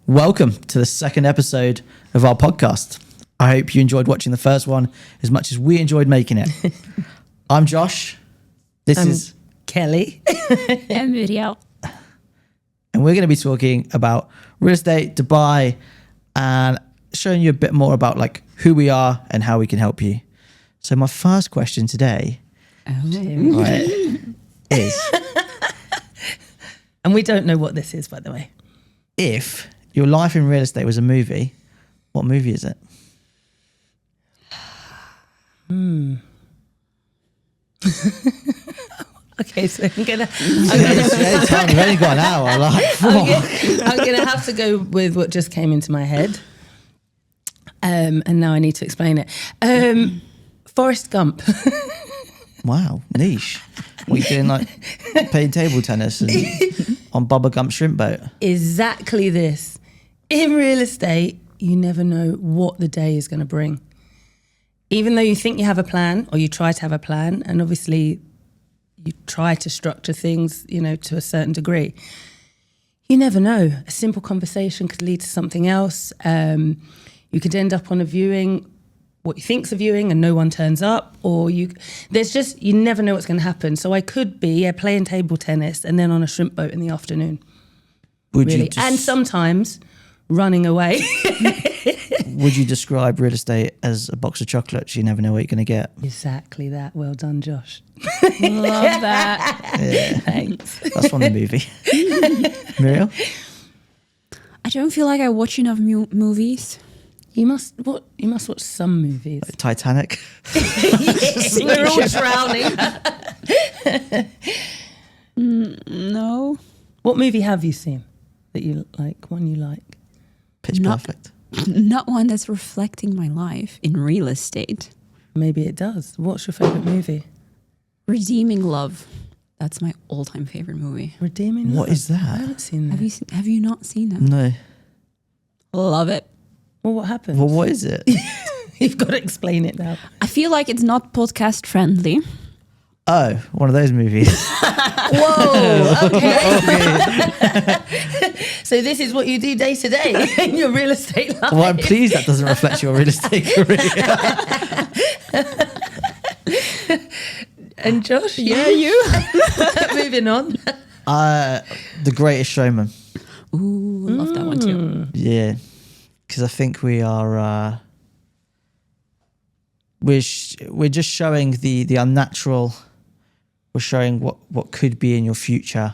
Welcome to the second episode of our podcast. I hope you enjoyed watching the first one as much as we enjoyed making it. I'm Josh. This is Kelly. And Muriel. And we're going to be talking about real estate, Dubai, and showing you a bit more about like who we are and how we can help you. So my first question today is... And we don't know what this is, by the way. If your life in real estate was a movie, what movie is it? Okay, so I'm gonna We've only got an hour. I'm gonna have to go with what just came into my head. And now I need to explain it. Forrest Gump. Wow, niche. What are you doing, like playing table tennis and on Bubba Gump's shrimp boat? Exactly this. In real estate, you never know what the day is going to bring. Even though you think you have a plan, or you try to have a plan, and obviously you try to structure things, you know, to a certain degree, you never know. A simple conversation could lead to something else. You could end up on a viewing, what you think's a viewing, and no one turns up, or you never know what's going to happen. So I could be playing table tennis and then on a shrimp boat in the afternoon. And sometimes running away. Would you describe real estate as a box of chocolates? You never know what you're going to get. Exactly that. Well done, Josh. Love that. Yeah. Thanks. That's from the movie. Muriel? I don't feel like I watch enough movies. You must watch some movies. Like Titanic? We're all drowning. No. What movie have you seen that you like? One you like? Pitch Perfect. Not one that's reflecting my life in real estate. Maybe it does. What's your favourite movie? Redeeming Love. That's my all-time favorite movie. Redeeming Love. What is that? I haven't seen that. Have you not seen it? No. Love it. Well, what happens? Well, what is it? You've got to explain it now. I feel like it's not podcast friendly. Oh, one of those movies. Whoa, okay. So this is what you do day to day in your real estate life. Well, I'm pleased that doesn't reflect your real estate career. And Josh, Yeah, you. moving on. The Greatest Showman. Ooh, love that one too. Yeah, because I think we are we're just showing the unnatural. We're showing what could be in your future,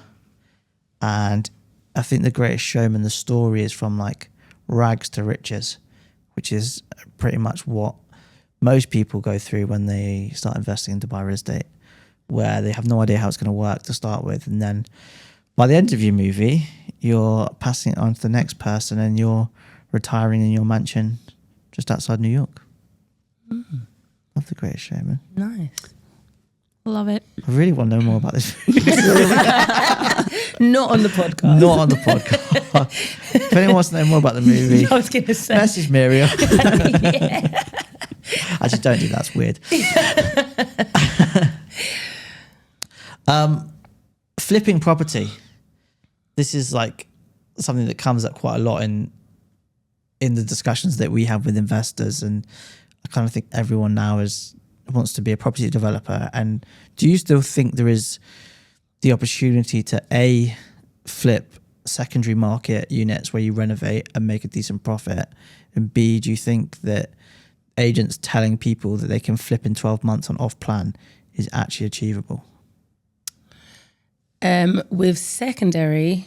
and I think The Greatest Showman, the story is from like rags to riches, which is pretty much what most people go through when they start investing in Dubai real estate, where they have no idea how it's going to work to start with, and then by the end of your movie, you're passing it on to the next person, and you're retiring in your mansion just outside New York. Love The Greatest Showman. Nice. Love it. I really want to know more about this movie. Not on the podcast. Not on the podcast. If anyone wants to know more about the movie, I was going to say. message Miriam. Actually, don't do that. It's weird. Flipping property. This is like something that comes up quite a lot in the discussions that we have with investors, and I kind of think everyone now wants to be a property developer. And do you still think there is the opportunity to flip secondary market units where you renovate and make a decent profit, and B, do you think that agents telling people that they can flip in 12 months on off plan is actually achievable? With secondary,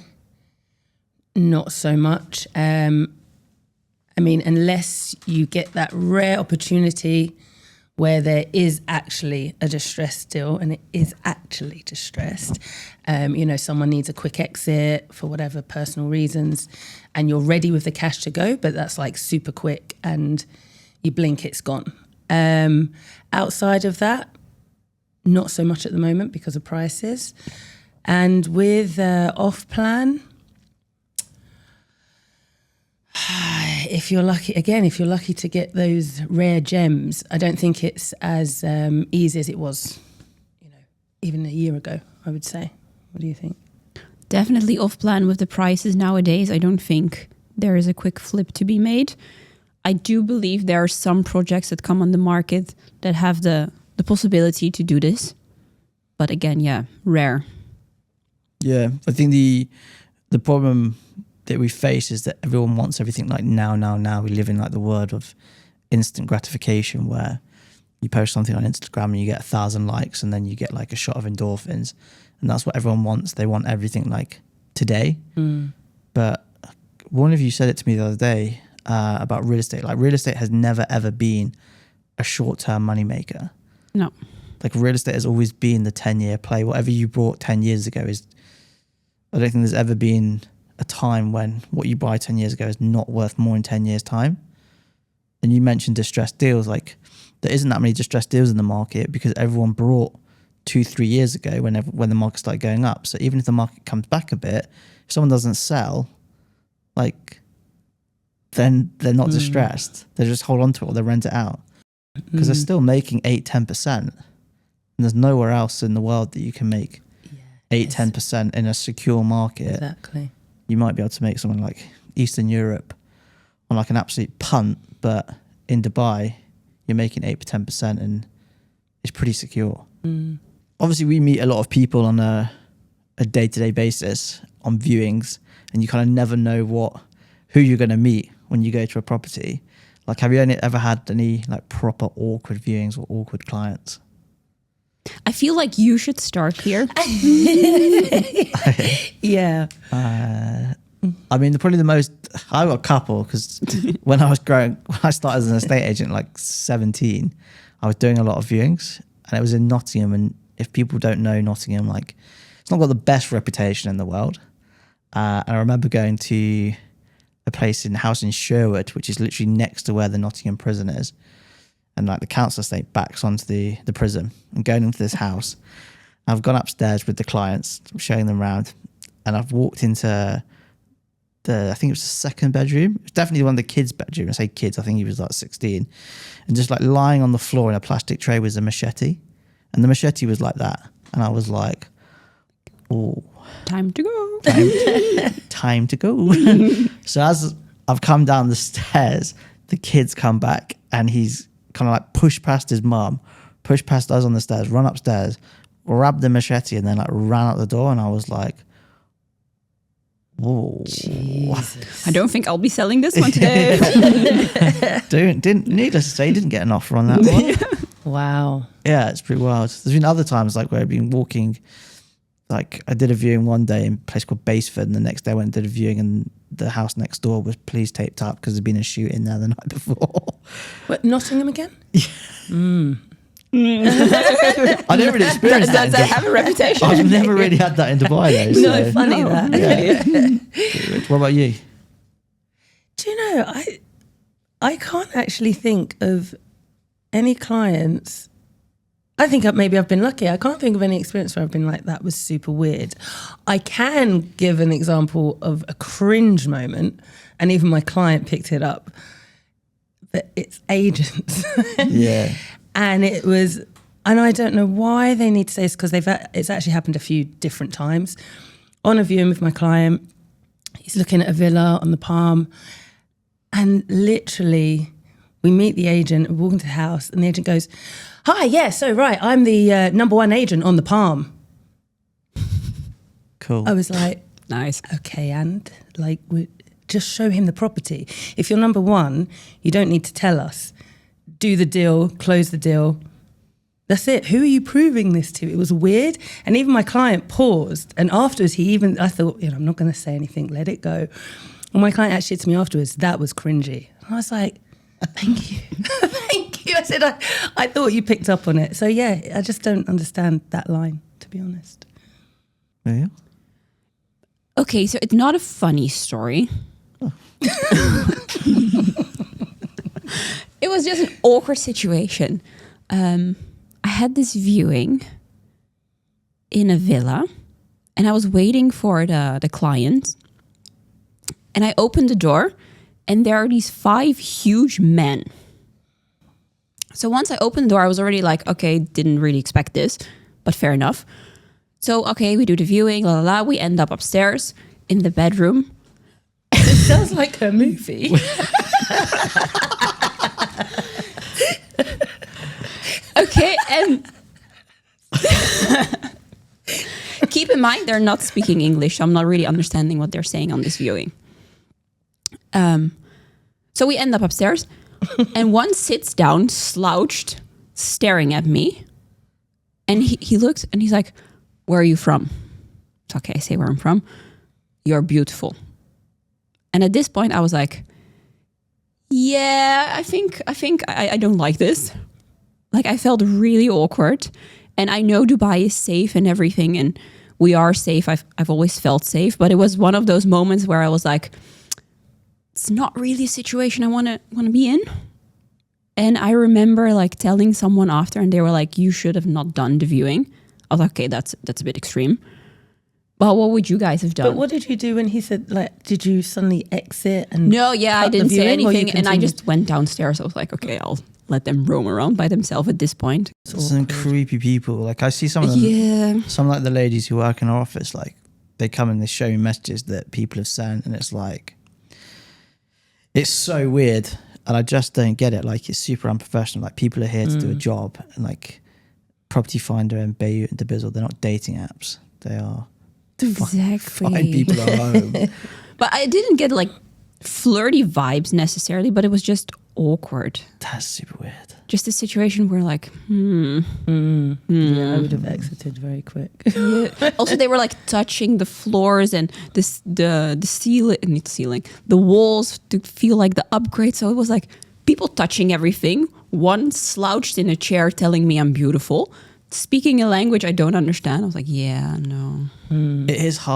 not so much. I mean, unless you get that rare opportunity where there is actually a distressed deal, and it is actually distressed. Someone needs a quick exit for whatever personal reasons, and you're ready with the cash to go, but that's like super quick, and you blink, it's gone. Outside of that, not so much at the moment because of prices. And with off-plan, if you're lucky to get those rare gems, I don't think it's as easy as it was, even a year ago, I would say. What do you think? Definitely off plan with the prices nowadays. I don't think there is a quick flip to be made. I do believe there are some projects that come on the market that have the possibility to do this. But again, yeah, rare. Yeah, I think the problem that we face is that everyone wants everything like now. We live in like the world of instant gratification, where you post something on Instagram and you get 1,000 likes and then you get like a shot of endorphins, and that's what everyone wants. They want everything like today. But one of you said it to me the other day about real estate. Like, real estate has never ever been a short-term moneymaker. No. Like, real estate has always been the 10-year play. Whatever you bought 10 years ago is, I don't think there's ever been a time when what you buy 10 years ago is not worth more in 10 years' time. And you mentioned distressed deals. Like, there isn't that many distressed deals in the market because everyone brought 2-3 years ago when the market started going up. So even if the market comes back a bit, if someone doesn't sell, like, then they're not distressed. They just hold on to it or they rent it out because they're still making 8-10%. And there's nowhere else in the world that you can make 8-10% in a secure market. Exactly. You might be able to make something like Eastern Europe on like an absolute punt, but in Dubai, you're making 8-10% and it's pretty secure. Obviously, we meet a lot of people on a day-to-day basis on viewings, and you kind of never know who you're going to meet when you go to a property. Like, have you ever had any like proper awkward viewings or awkward clients? I feel like you should start here. Yeah. I mean, I got a couple because when I started as an estate agent, like 17, I was doing a lot of viewings, and it was in Nottingham. And if people don't know Nottingham, like, it's not got the best reputation in the world. And I remember going to a place house in Sherwood, which is literally next to where the Nottingham prison is. And like the council estate backs onto the prison, and going into this house, I've gone upstairs with the clients, showing them around, and I've walked into I think it was the second bedroom. It was definitely one of the kids' bedroom. I say kids, I think he was like 16. And just like lying on the floor in a plastic tray was a machete. And the machete was like that. And I was like, oh. Time to go. Time to go. So as I've come down the stairs, the kids come back, and he's kind of like pushed past his mum, pushed past us on the stairs, run upstairs, grabbed the machete, and then like ran out the door. And I was like, whoa. Jesus. I don't think I'll be selling this one today. Needless to say, didn't get an offer on that one. Wow. Yeah, it's pretty wild. There's been other times like where I've been walking, like I did a viewing one day in a place called Baseford, and the next day I went and did a viewing, and the house next door was police taped up because there'd been a shooting there the night before. What, Nottingham again? I didn't really experience that. Does that have a reputation? I've never really had that in Dubai though. No, So. funny that. Yeah. What about you? Do you know, I can't actually think of any clients. I think maybe I've been lucky. I can't think of any experience where I've been like, that was super weird. I can give an example of a cringe moment, and even my client picked it up. But it's agents. Yeah. And it was, and I don't know why they need to say this, because it's actually happened a few different times. On a viewing with my client, he's looking at a villa on the Palm, and literally we meet the agent, we walk into the house, and the agent goes, "Hi, yeah, so right, I'm the number one agent on the Palm." Cool. I was like, Nice. okay, and like, just show him the property. If you're number one, you don't need to tell us. Do the deal, close the deal. That's it. Who are you proving this to? It was weird. And even my client paused. And afterwards, I thought, I'm not going to say anything, let it go. And my client actually said to me afterwards, that was cringy. And I was like, thank you. Thank you. I said, I thought you picked up on it. So yeah, I just don't understand that line, to be honest. Yeah. Okay, so it's not a funny story. Oh. It was just an awkward situation. I had this viewing in a villa, and I was waiting for the client. And I opened the door, and there are these 5 huge men. So once I opened the door, I was already like, okay, didn't really expect this, but fair enough. So, okay, we do the viewing, la la la. We end up upstairs in the bedroom. sounds like her movie. Okay, and keep in mind they're not speaking English, so I'm not really understanding what they're saying on this viewing. So we end up upstairs, and one sits down, slouched, staring at me, and he looks and he's like, "Where are you from?" It's okay, I say where I'm from. "You're beautiful." And at this point, I was like, "Yeah, I think I don't like this." Like, I felt really awkward, and I know Dubai is safe and everything, and we are safe. I've always felt safe, but it was one of those moments where I was like, it's not really a situation I want to be in. And I remember like telling someone after, and they were like, "You should have not done the viewing." I was like, "Okay, that's a bit extreme." Well, what would you guys have done? But what did you do when he said, like, did you suddenly exit? And no, yeah, I cut the didn't say viewing, or you anything, and I continued? just went downstairs. I was like, okay, I'll let them roam around by themselves at this point. Some creepy people. Like I see some of them. Yeah. Some like the ladies who work in our office. Like they come and they show me messages that people have sent, and it's like, it's so weird, and I just don't get it. Like it's super unprofessional. Like people are here to do a job, and like Property Finder and Bayou and Debizzle, they're not dating apps. They are Exactly. find people at home. But I didn't get like flirty vibes necessarily, but it was just awkward. That's super weird. Just a situation where like, Yeah, I would have exited very quick. Yeah. Also, they were like touching the floors and the ceiling, the walls to feel like the upgrade. So it was like people touching everything. One slouched in a chair telling me I'm beautiful, speaking a language I don't understand. I was like, yeah, no. It is hard.